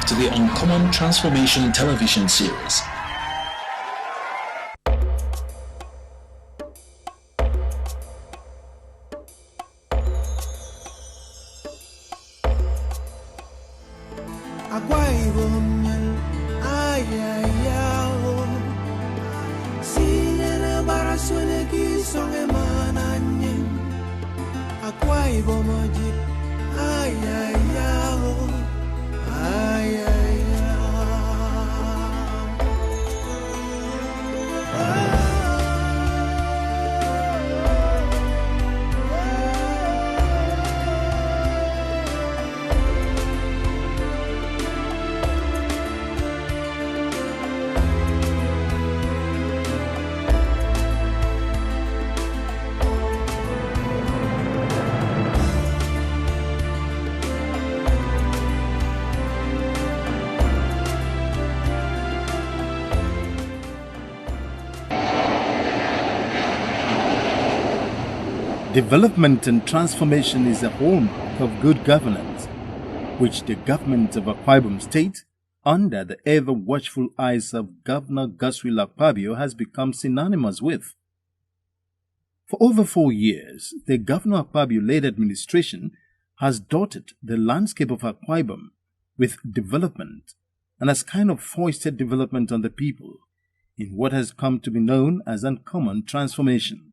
to the Uncommon Transformation television series. Development and transformation is a hallmark of good governance, which the government of Akwa Ibom State, under the ever-watchful eyes of Governor Godswill Akpabio, has become synonymous with. For over 4 years, the Governor Akpabio-led administration has dotted the landscape of Akwa Ibom with development and has kind of foisted development on the people in what has come to be known as uncommon transformation.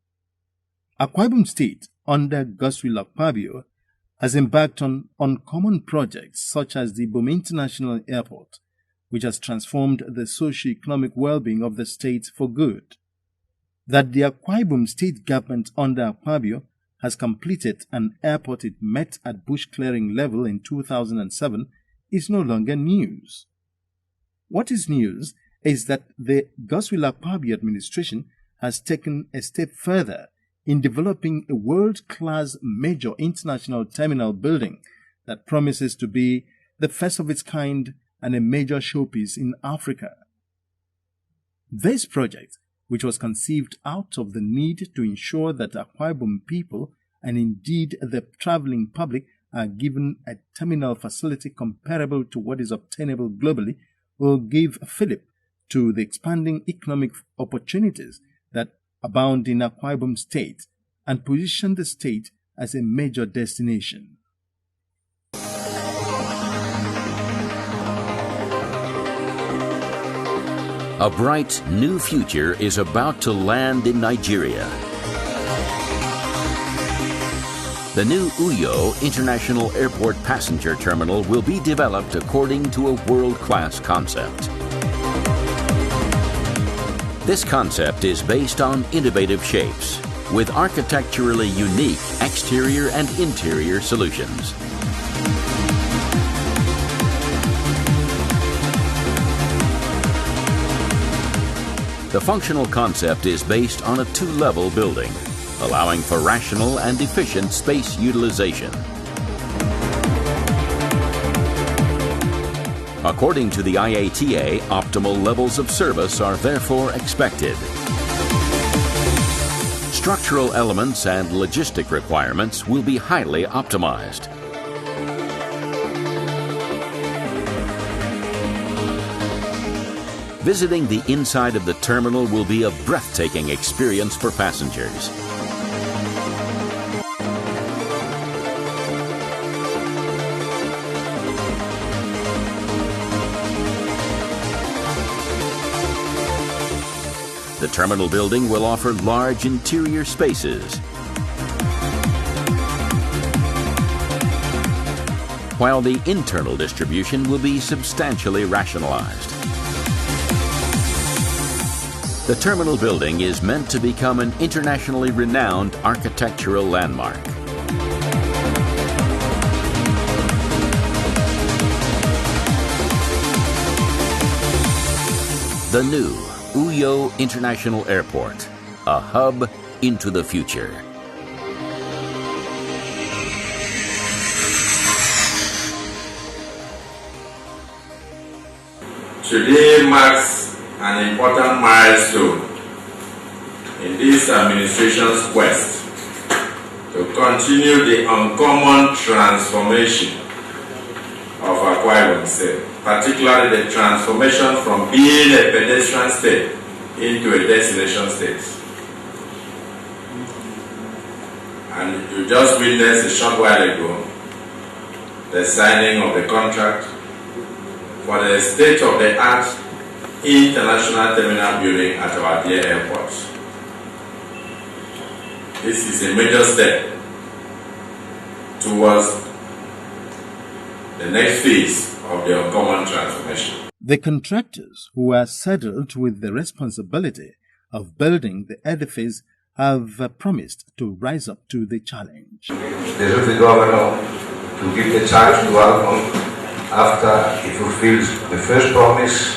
Akwa Ibom State, under Godswill Akpabio, has embarked on uncommon projects such as the Ibom International Airport, which has transformed the socio-economic well-being of the state for good. That the Akwa Ibom State government under Akpabio has completed an airport it met at bush clearing level in 2007 is no longer news. What is news is that the Godswill Akpabio administration has taken a step further in developing a world-class major international terminal building that promises to be the first of its kind and a major showpiece in Africa. This project, which was conceived out of the need to ensure that Akwa Ibom people and indeed the traveling public are given a terminal facility comparable to what is obtainable globally, will give fillip to the expanding economic opportunities that abound in Akwa Ibom State and position the state as a major destination. A bright new future is about to land in Nigeria. The new Uyo International Airport passenger terminal will be developed according to a world-class concept. This concept is based on innovative shapes, with architecturally unique exterior and interior solutions. The functional concept is based on a two-level building, allowing for rational and efficient space utilization. According to the IATA, optimal levels of service are therefore expected. Structural elements and logistic requirements will be highly optimized. Visiting the inside of the terminal will be a breathtaking experience for passengers. The terminal building will offer large interior spaces, while the internal distribution will be substantially rationalized. The terminal building is meant to become an internationally renowned architectural landmark. The new Uyo International Airport, a hub into the future. Today marks an important milestone in this administration's quest to continue the uncommon transformation of our Akwa Ibom State, particularly the transformation from being a pedestrian state into a destination state. And you just witnessed a short while ago the signing of the contract for the state-of-the-art international terminal building at our dear airport. This is a major step towards the next phase of the uncommon transformation. The contractors who are saddled with the responsibility of building the edifice have promised to rise up to the challenge. The governor to give the charge to Alphon after he fulfills the first promise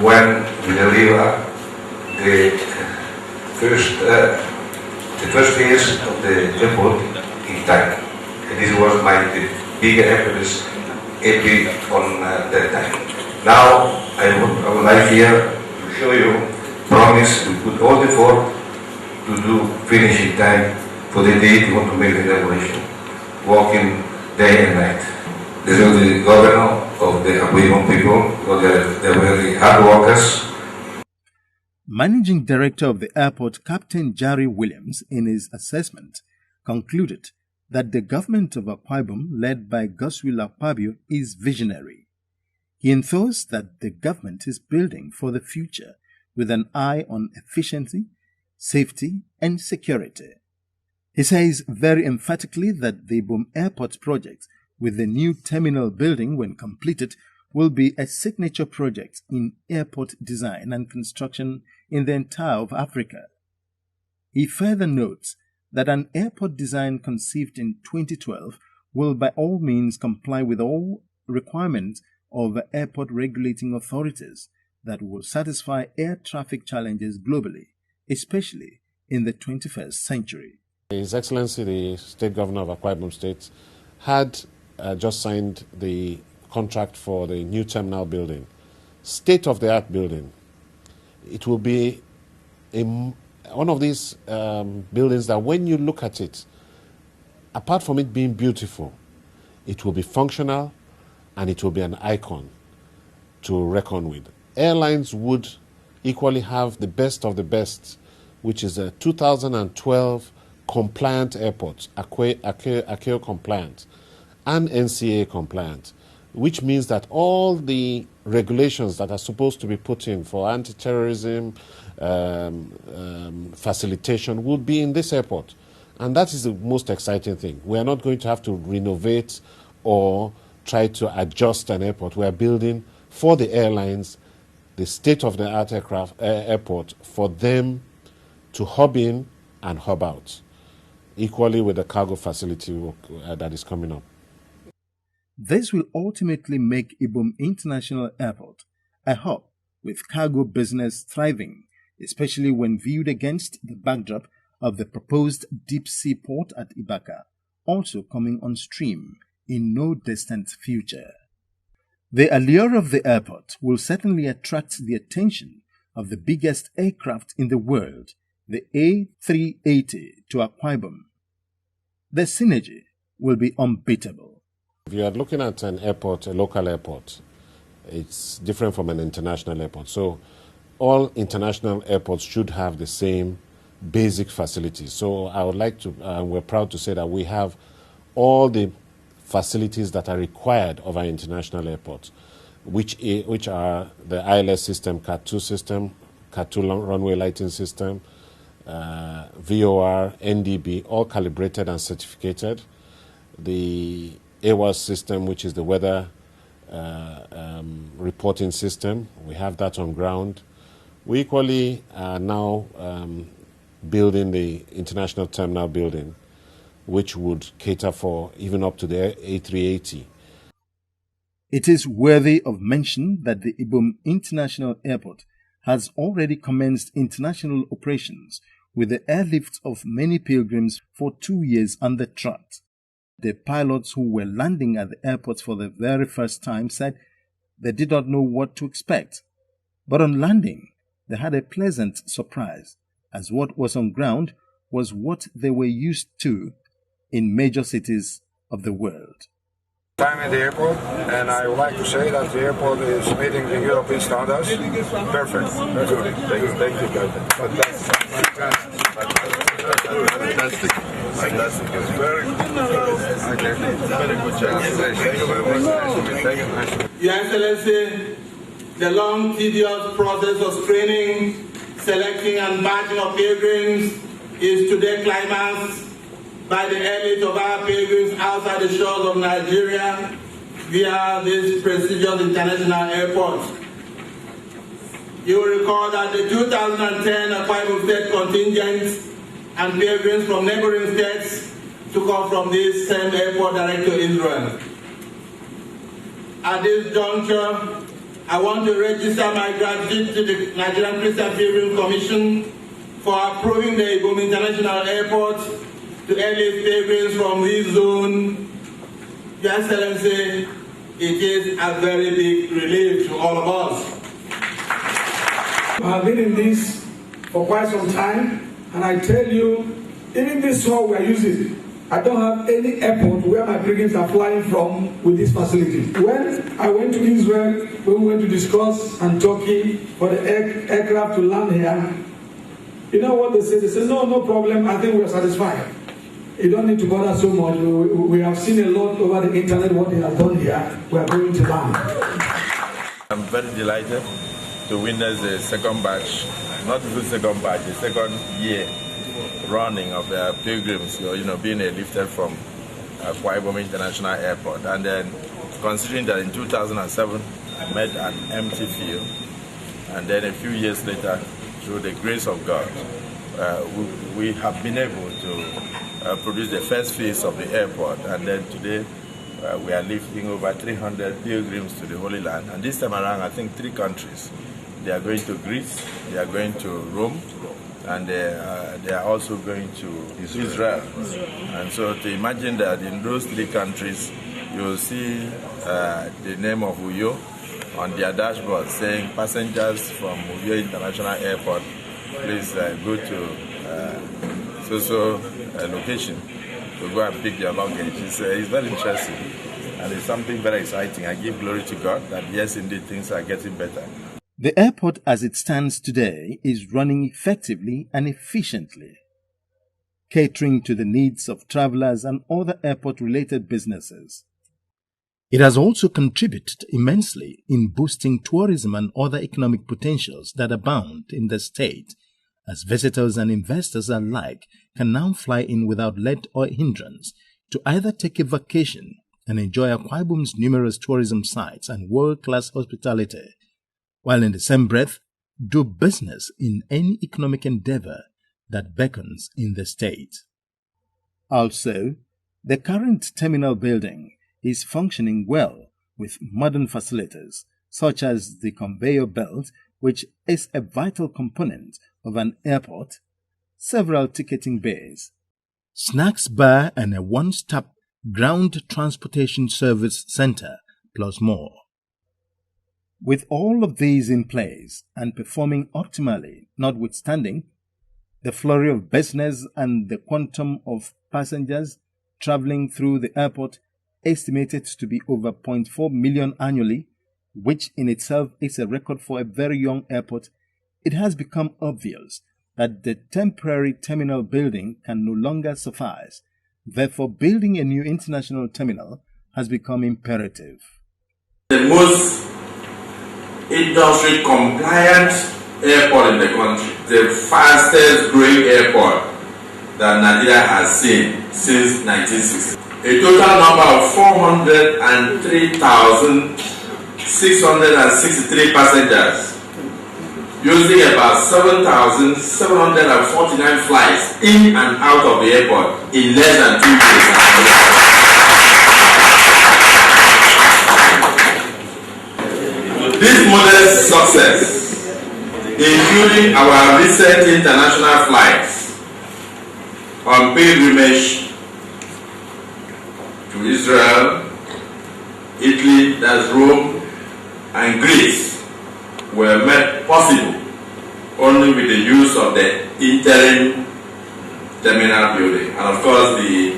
when we deliver the first phase of the airport in time. And this was my bigger emphasis on that time. Now I would like here to show you promise to put all the effort to do finish in time for the day we want to make the inauguration, working day and night. This is the governor of the Akwa Ibom people, because they're very hard workers. Managing Director of the airport, Captain Jerry Williams, in his assessment, concluded that the government of Akwa Ibom, led by Godswill Akpabio, is visionary. He enthused that the government is building for the future with an eye on efficiency, safety, and security. He says very emphatically that the Ibom Airport project, with the new terminal building when completed, will be a signature project in airport design and construction in the entire of Africa. He further notes that an airport design conceived in 2012 will by all means comply with all requirements of airport regulating authorities that will satisfy air traffic challenges globally, especially in the 21st century. His Excellency, the State Governor of Akwa Ibom State, had just signed the contract for the new terminal building, state-of-the-art building. It will be one of these buildings that when you look at it, apart from it being beautiful, it will be functional and it will be an icon to reckon with. Airlines would equally have the best of the best, which is a 2012 compliant airport, ACAO compliant, and NCA compliant, which means that all the regulations that are supposed to be put in for anti-terrorism facilitation will be in this airport. And that is the most exciting thing. We are not going to have to renovate or try to adjust an airport. We are building for the airlines the state-of-the-art airport for them to hub in and hub out, equally with the cargo facility that is coming up. This will ultimately make Ibom International Airport a hub with cargo business thriving, especially when viewed against the backdrop of the proposed deep-sea port at Ibaka, also coming on stream in no distant future. The allure of the airport will certainly attract the attention of the biggest aircraft in the world, the A380 to Akwa Ibom. The synergy will be unbeatable. If you are looking at an airport, a local airport, it's different from an international airport. So all international airports should have the same basic facilities. So I would like to, we're proud to say that we have all the facilities that are required of our international airports, which are the ILS system, CAT-2 system, CAT-2 runway lighting system, VOR, NDB, all calibrated and certificated. The AWAS system, which is the weather reporting system, we have that on ground. We equally are now building the international terminal building, which would cater for even up to the A380. It is worthy of mention that the Ibom International Airport has already commenced international operations with the airlift of many pilgrims for 2 years under trot. The pilots who were landing at the airport for the very first time said they did not know what to expect. But on landing, they had a pleasant surprise, as what was on ground was what they were used to in major cities of the world. Time at the airport, and I would like to say that the airport is meeting the European standards. Perfect. That's good. Thank you, Captain. Fantastic. Very good. Okay. Very good job. Thank you very much. Thank you. Your Excellency, the long, tedious process of screening, selecting and matching of pilgrims is today climaxed by the elite of our pilgrims outside the shores of Nigeria via this prestigious international airport. You will recall that the 2010 Akwa Ibom State contingent and pilgrims from neighboring states took off from this same airport direct to Israel. At this juncture, I want to register my gratitude to the Nigerian Christian Pilgrim Commission for approving the Ibom International Airport to elite pilgrims from this zone. Your Excellency, it is a very big relief to all of us. I've been in this for quite some time, and I tell you, even this hall we are using, I don't have any airport where my pilgrims are flying from with this facility. When I went to Israel, when we went to discuss and Turkey for the aircraft to land here, you know what they said? They said, no problem, I think we are satisfied. You don't need to bother so much. We have seen a lot over the internet what they have done here. We are going to land. I'm very delighted to witness the second batch, not the second batch, the second year running of the pilgrims, being lifted from Akwa Ibom International Airport. And then considering that in 2007, I met an empty field, and then a few years later, through the grace of God, we have been able to produce the first phase of the airport, and then today we are lifting over 300 pilgrims to the Holy Land. And this time around, I think 3 countries. They are going to Greece, they are going to Rome, and they are also going to Israel. And so to imagine that in those 3 countries, you will see the name of Uyo on their dashboard saying, passengers from Uyo International Airport, please go to location to go and pick their luggage. It's very interesting, and it's something very exciting. I give glory to God that yes, indeed, things are getting better. The airport as it stands today is running effectively and efficiently, catering to the needs of travelers and other airport-related businesses. It has also contributed immensely in boosting tourism and other economic potentials that abound in the state, as visitors and investors alike can now fly in without let or hindrance to either take a vacation and enjoy Akwa Ibom's numerous tourism sites and world-class hospitality, while in the same breath do business in any economic endeavor that beckons in the state. Also, the current terminal building is functioning well with modern facilities such as the conveyor belt, which is a vital component of an airport, several ticketing bays, snacks bar and a one-stop ground transportation service center, plus more. With all of these in place and performing optimally, notwithstanding the flurry of business and the quantum of passengers traveling through the airport estimated to be over 0.4 million annually, which in itself is a record for a very young airport, it has become obvious that the temporary terminal building can no longer suffice. Therefore, building a new international terminal has become imperative. The most industry compliant airport in the country, the fastest growing airport that Nigeria has seen since 1960. A total number of 403,663 passengers, using about 7,749 flights in and out of the airport in less than 2 days. This modest success, including our recent international flights on pilgrimage to Israel, Italy, that's Rome, and Greece, were made possible only with the use of the interim terminal building. And of course, the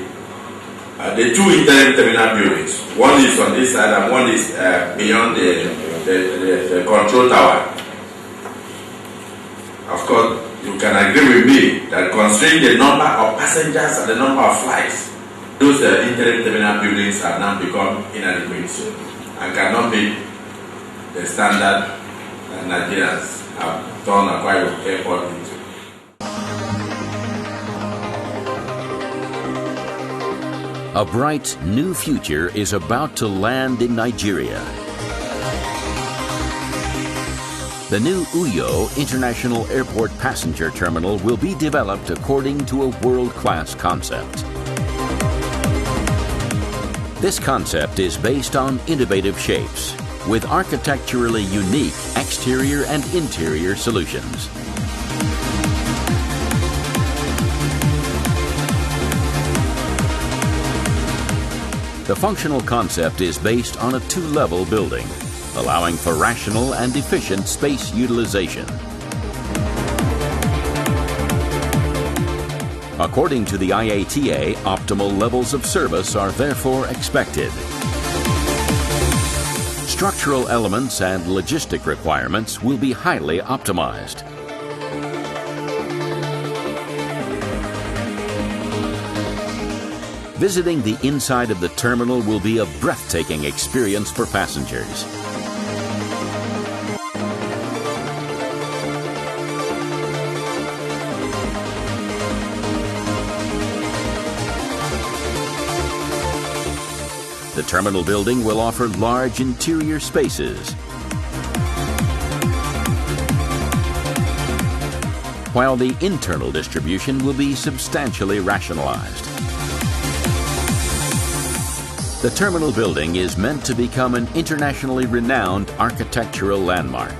the two interim terminal buildings. One is on this side and one is beyond the control tower. Of course, you can agree with me that considering the number of passengers and the number of flights, those interim terminal buildings have now become inadequate and cannot meet the standard that Nigerians have turned Akwa Ibom Airport into. A bright new future is about to land in Nigeria. The new Uyo International Airport passenger terminal will be developed according to a world-class concept. This concept is based on innovative shapes, with architecturally unique exterior and interior solutions. The functional concept is based on a two-level building, allowing for rational and efficient space utilization. According to the IATA, optimal levels of service are therefore expected. Structural elements and logistic requirements will be highly optimized. Visiting the inside of the terminal will be a breathtaking experience for passengers. The terminal building will offer large interior spaces, while the internal distribution will be substantially rationalized. The terminal building is meant to become an internationally renowned architectural landmark.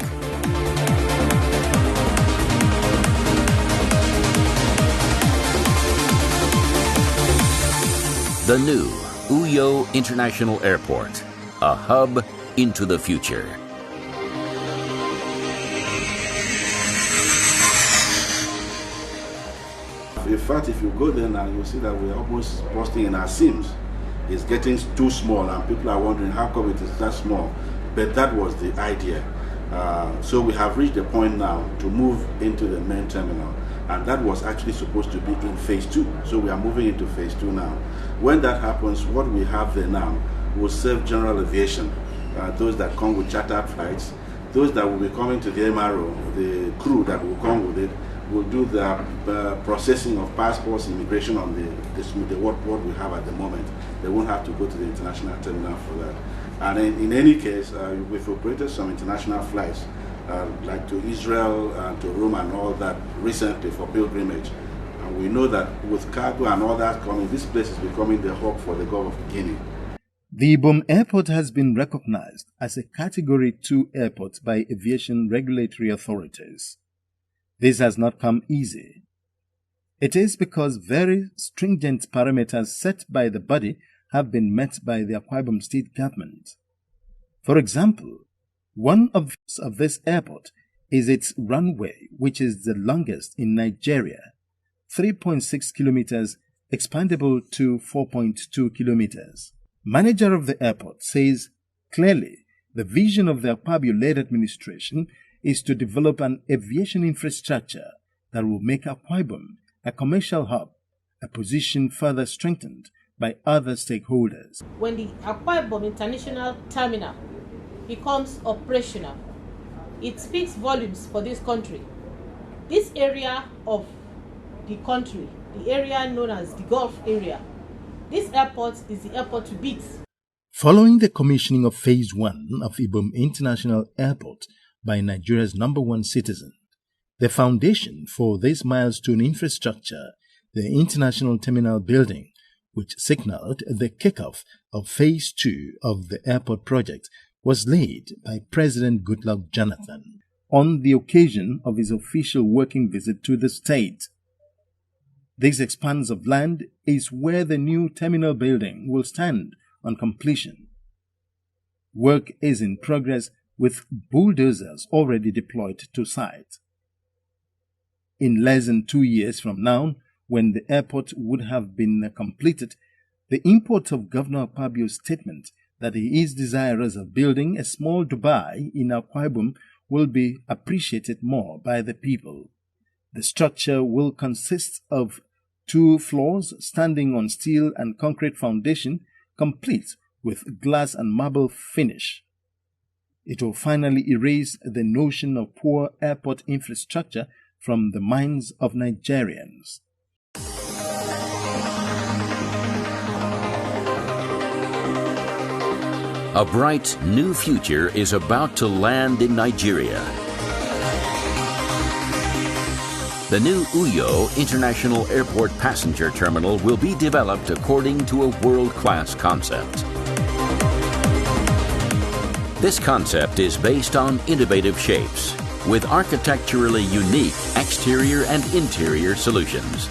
The new Uyo International Airport, a hub into the future. In fact, if you go there now, you'll see that we're almost busting in our seams. It's getting too small and people are wondering how come it is that small, but that was the idea. So we have reached a point now to move into the main terminal, and that was actually supposed to be in phase 2. So we are moving into phase 2 now. When that happens, what we have there now will serve general aviation, those that come with chartered flights, those that will be coming to the MRO, the crew that will come with it, will do the processing of passports, immigration on what we have at the moment. They won't have to go to the international terminal for that. And in any case, we've operated some international flights, like to Israel and to Rome and all that recently for pilgrimage. And we know that with cargo and all that coming, this place is becoming the hub for the Gulf of Guinea. The Ibom Airport has been recognized as a Category 2 airport by aviation regulatory authorities. This has not come easy. It is because very stringent parameters set by the body have been met by the Akwa Ibom State government. For example, one of this airport is its runway, which is the longest in Nigeria, 3.6 kilometers, expandable to 4.2 kilometers. Manager of the airport says clearly the vision of the Akpabio-led administration is to develop an aviation infrastructure that will make Akwa Ibom a commercial hub, a position further strengthened by other stakeholders. When the Akwa Ibom International Terminal becomes operational, it speaks volumes for this country. This area of the country, the area known as the Gulf area, this airport is the airport to beat. Following the commissioning of Phase 1 of Ibom International Airport by Nigeria's #1 citizen, the foundation for this milestone infrastructure, the International Terminal Building, which signaled the kickoff of Phase 2 of the airport project, was laid by President Goodluck Jonathan on the occasion of his official working visit to the state. This expanse of land is where the new terminal building will stand on completion. Work is in progress with bulldozers already deployed to site. In less than 2 years from now, when the airport would have been completed, the import of Governor Akpabio's statement that he is desirous of building a small Dubai in Akwa Ibom will be appreciated more by the people. The structure will consist of 2 floors standing on steel and concrete foundation, complete with glass and marble finish. It will finally erase the notion of poor airport infrastructure from the minds of Nigerians. A bright new future is about to land in Nigeria. The new Uyo International Airport Passenger Terminal will be developed according to a world-class concept. This concept is based on innovative shapes, with architecturally unique exterior and interior solutions.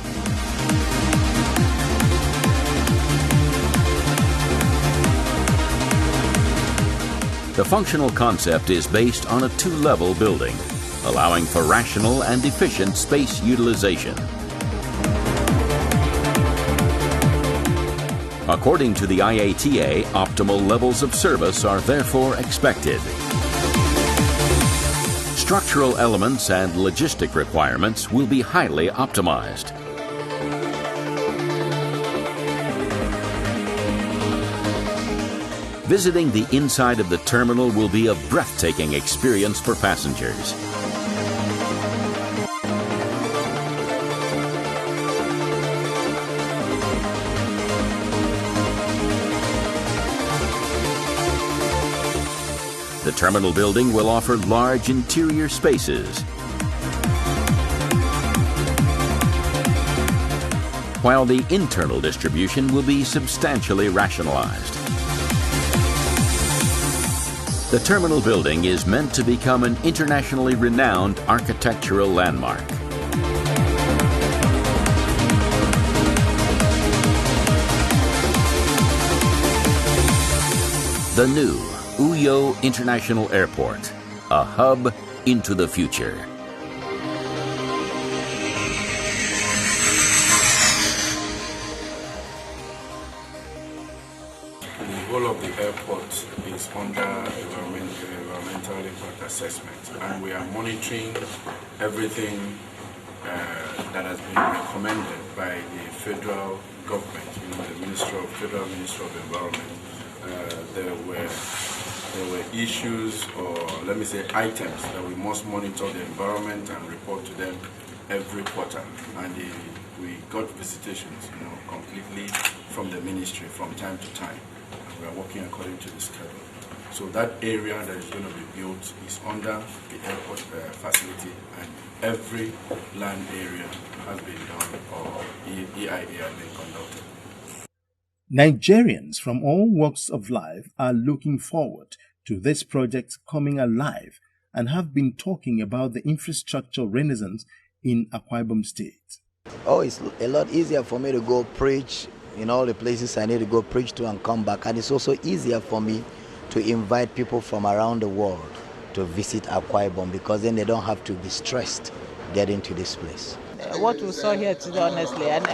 The functional concept is based on a 2-level building, allowing for rational and efficient space utilization. According to the IATA, optimal levels of service are therefore expected. Structural elements and logistic requirements will be highly optimized. Visiting the inside of the terminal will be a breathtaking experience for passengers. The terminal building will offer large interior spaces, while the internal distribution will be substantially rationalized. The terminal building is meant to become an internationally renowned architectural landmark. The new Uyo International Airport, a hub into the future. The whole of the airport is under environmental impact assessment, and we are monitoring everything that has been recommended by the federal government, the Federal Ministry of Environment. There were issues, or let me say items, that we must monitor the environment and report to them every quarter. And we got visitations, completely from the ministry from time to time. And we are working according to the schedule. So that area that is going to be built is under the airport facility, and every land area has been done, or EIA has been conducted. Nigerians from all walks of life are looking forward to this project coming alive and have been talking about the infrastructure renaissance in Akwa Ibom State. Oh, it's a lot easier for me to go preach in all the places I need to go preach to and come back. And it's also easier for me to invite people from around the world to visit Akwa Ibom, because then they don't have to be stressed getting to this place. What we saw here today, honestly, and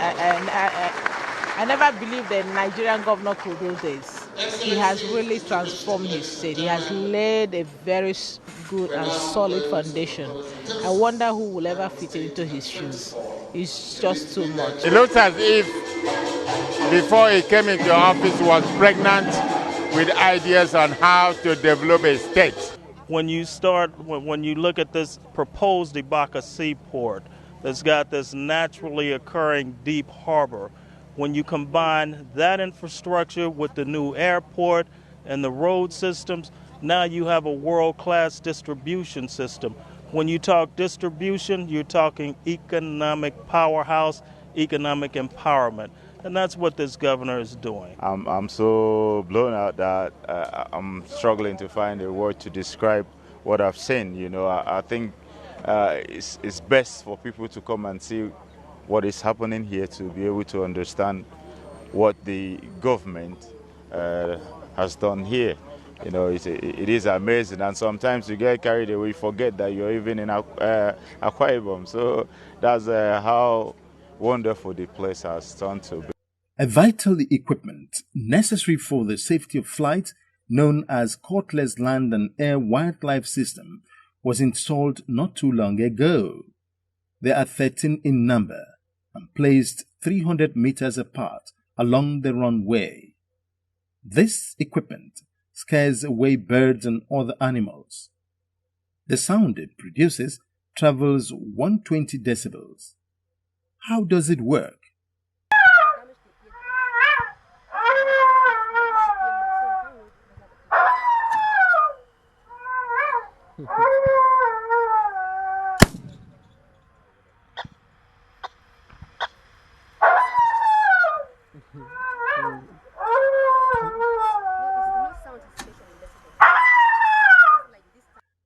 I never believed the Nigerian governor could do this. He has really transformed his state. He has laid a very good and solid foundation. I wonder who will ever fit into his shoes. It's just too much. It looks as if before he came into office he was pregnant with ideas on how to develop a state. When you look at this proposed Ibaka seaport that's got this naturally occurring deep harbor, when you combine that infrastructure with the new airport and the road systems, now you have a world-class distribution system. When you talk distribution, you're talking economic powerhouse, economic empowerment. And that's what this governor is doing. I'm so blown out that I'm struggling to find a word to describe what I've seen. I think it's best for people to come and see what is happening here to be able to understand what the government has done here. It is amazing, and sometimes you get carried away, forget that you're even in Akwa Ibom. So that's how wonderful the place has turned to be. A vital equipment necessary for the safety of flight, known as Cordless Land and Air Wildlife System, was installed not too long ago. They are 13 in number and placed 300 meters apart along the runway. This equipment scares away birds and other animals. The sound it produces travels 120 decibels. How does it work?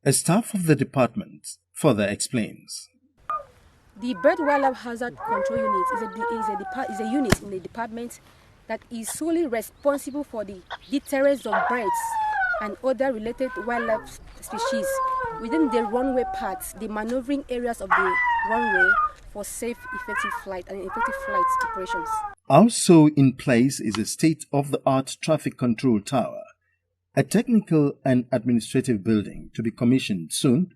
A staff of the department further explains. The Bird Wildlife Hazard Control Unit is a unit in the department that is solely responsible for the deterrence of birds and other related wildlife species within the runway parts, the maneuvering areas of the runway for safe, effective flight and effective flight operations. Also in place is a state-of-the-art traffic control tower, a technical and administrative building to be commissioned soon,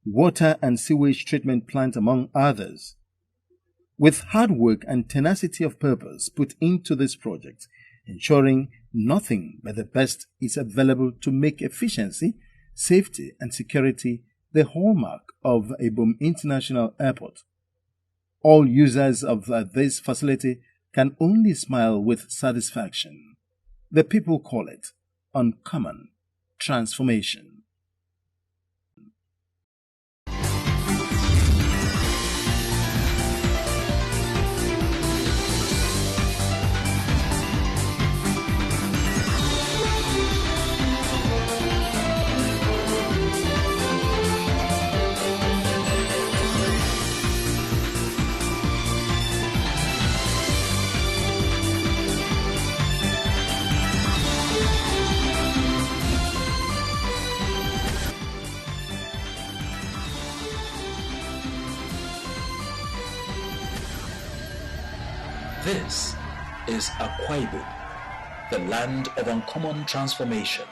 water and sewage treatment plant among others. With hard work and tenacity of purpose put into this project, ensuring nothing but the best is available to make efficiency, safety and security the hallmark of Ibom International Airport. All users of this facility can only smile with satisfaction. The people call it uncommon transformation. This is Akwa Ibom, the land of uncommon transformation.